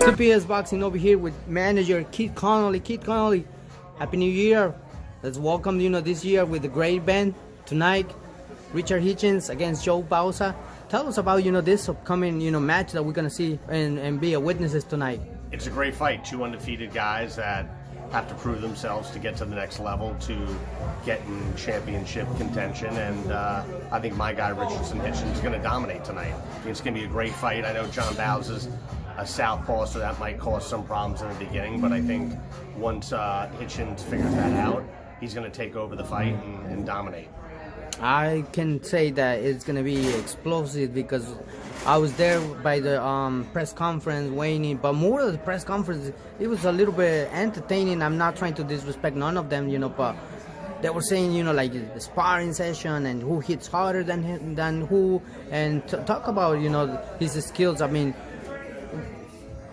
TPS Boxing over here with manager Keith Connolly. Keith Connolly, Happy New Year. Let's welcome this year with a great band tonight. Richard Hitchins against Joe Bauza. Tell us about this upcoming match that we're gonna see and be a witnesses tonight. It's a great fight. Two undefeated guys that have to prove themselves to get to the next level, to get in championship contention, and I think my guy Richardson Hitchins is going to dominate tonight. It's going to be a great fight. I know John Bauza's a southpaw, so that might cause some problems in the beginning, but I think once Hitchins figures that out, he's going to take over the fight and dominate. I can say that it's going to be explosive because I was there by the press conference waiting, but more of the press conference, it was a little bit entertaining. I'm not trying to disrespect none of them, but they were saying, like the sparring session and who hits harder than who, and talk about, his skills. I mean,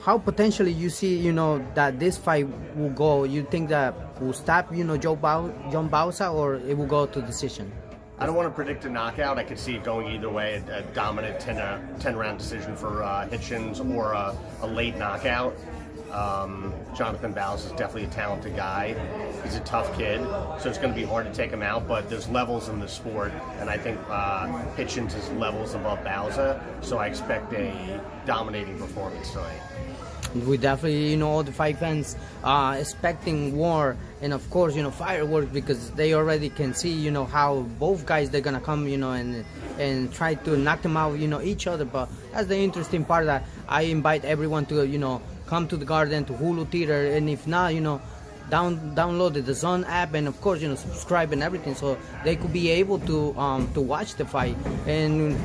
how potentially you see, that this fight will go? You think that will stop, John Bauza, or it will go to decision? I don't want to predict a knockout. I could see it going either way, a dominant 10-round decision for Hitchins or a late knockout. Jonathan Bauza is definitely a talented guy. He's a tough kid, so it's going to be hard to take him out, but there's levels in the sport, and I think Hitchins is levels above Bauza, so I expect a dominating performance tonight. We definitely, all the fight fans expecting war and of course, fireworks, because they already can see, how both guys they're gonna come, and try to knock them out, each other. But that's the interesting part, that I invite everyone to, come to the Garden, to Julio Theater, and if not, download the DAZN app, and of course, subscribe and everything, so they could be able to watch the fight. And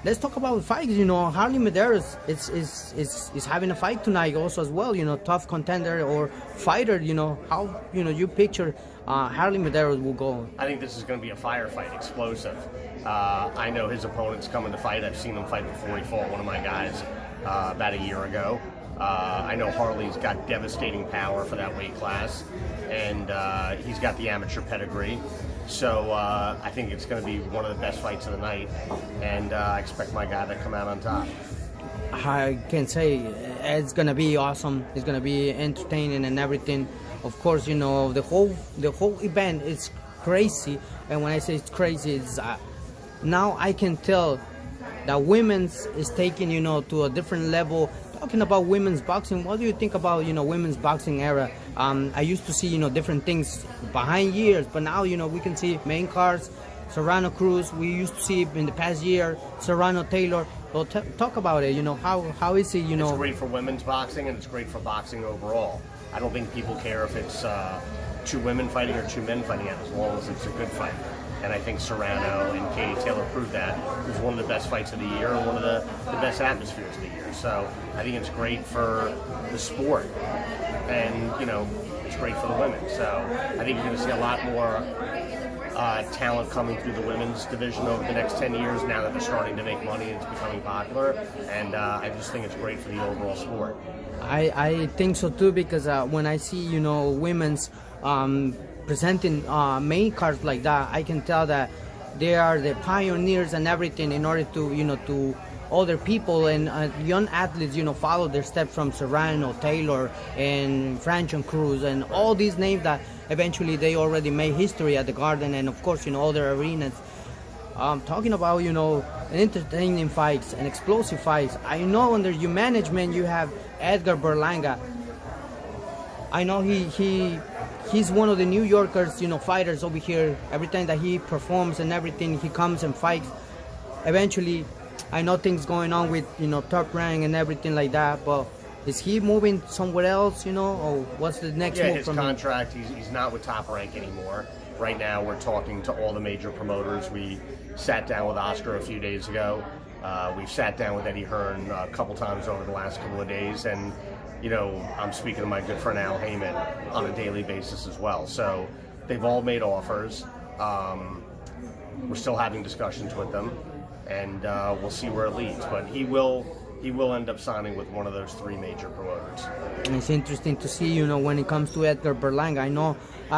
let's talk about fights. Harley Mederos is having a fight tonight also as well. Tough contender or fighter. How you picture Harley Mederos will go? I think this is going to be a firefight, explosive. I know his opponent's coming to fight. I've seen him fight before. He fought one of my guys about a year ago. I know Harley's got devastating power for that weight class, and he's got the amateur pedigree. So I think it's going to be one of the best fights of the night, and I expect my guy to come out on top. I can say it's going to be awesome. It's going to be entertaining and everything. Of course, the whole event is crazy, and when I say it's crazy, it's now I can tell that women's is taking to a different level. Talking about women's boxing, what do you think about women's boxing era? I used to see different things behind years, but now we can see main cards, Serrano Cruz. We used to see in the past year Serrano Taylor. Well, talk about it. How is it? It's great for women's boxing, and it's great for boxing overall. I don't think people care if it's two women fighting or two men fighting, as long as it's a good fight. And I think Serrano and Katie Taylor proved that. It was one of the best fights of the year and one of the best atmospheres of the year. So I think it's great for the sport, and it's great for the women. So I think you're going to see a lot more talent coming through the women's division over the next 10 years now that they're starting to make money and it's becoming popular. And I just think it's great for the overall sport. I think so too, because when I see women's presenting main cards like that, I can tell that they are the pioneers and everything in order to to other people and young athletes follow their steps from Serrano, Taylor, and Franchon Cruz, and all these names that eventually they already made history at the Garden, and of course other arenas. Talking about entertaining fights and explosive fights, I know under your management you have EDGAR Berlanga. I know he's one of the New Yorkers, fighters over here. Every time that he performs and everything, he comes and fights. Eventually, I know things going on with, Top Rank and everything like that, but is he moving somewhere else, or what's the next move his from contract, he's not with Top Rank anymore. Right now, we're talking to all the major promoters. We sat down with Oscar a few days ago. We've sat down with Eddie Hearn a couple times over the last couple of days, and I'm speaking to my good friend Al Heyman on a daily basis as well. So they've all made offers. We're still having discussions with them, and we'll see where it leads. But he will end up signing with one of those three major promoters. And it's interesting to see, when it comes to EDGAR Berlanga. I know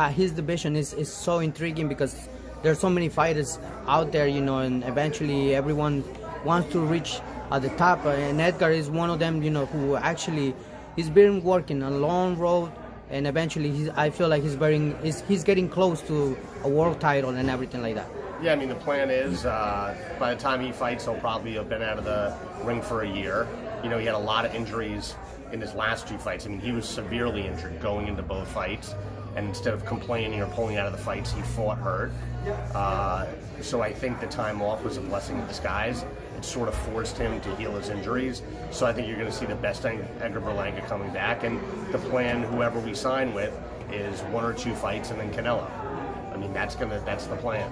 his division is so intriguing because there's so many fighters out there, and eventually everyone wants to reach at the top, and EDGAR is one of them, who actually he's been working a long road, and eventually I feel like he's getting close to a world title and everything like that. Yeah, I mean, the plan is by the time he fights, he'll probably have been out of the ring for a year. You know, he had a lot of injuries in his last 2 fights. I mean, he was severely injured going into both fights, and instead of complaining or pulling out of the fights, he fought hurt. So I think the time off was a blessing in disguise. It sort of forced him to heal his injuries. So I think you're going to see the best Edgar Berlanga coming back, and the plan, whoever we sign with, is 1 or 2 fights and then Canelo. I mean, that's the plan.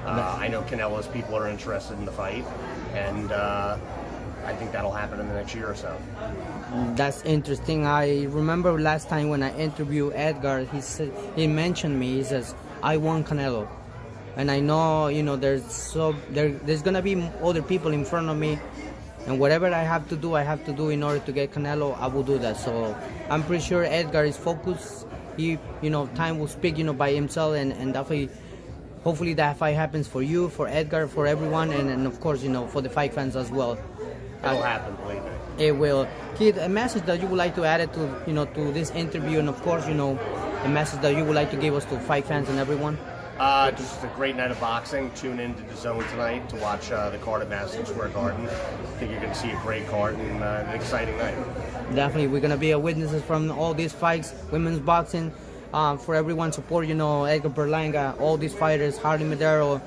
I know Canelo's people are interested in the fight, and I think that'll happen in the next year or so. That's interesting. I remember last time when I interviewed Edgar, he mentioned me. He says, "I want Canelo," and I know, you know, there's gonna be other people in front of me, and whatever I have to do in order to get Canelo. I will do that. So I'm pretty sure Edgar is focused. He, you know, time will speak, you know, by himself, and definitely. Hopefully that fight happens for you, for Edgar, for everyone, and of course, you know, for the fight fans as well. It'll happen, believe me. It will. Kid, a message that you would like to add to, you know, to this interview, and of course, you know, a message that you would like to give us to fight fans and everyone. Just a great night of boxing. Tune in to the Zone tonight to watch the card at Madison Square Garden. I think you're going to see a great card and an exciting night. Definitely, we're going to be witnesses from all these fights, women's boxing. For everyone support, you know, Edgar Berlanga, all these fighters, Harley Mederos,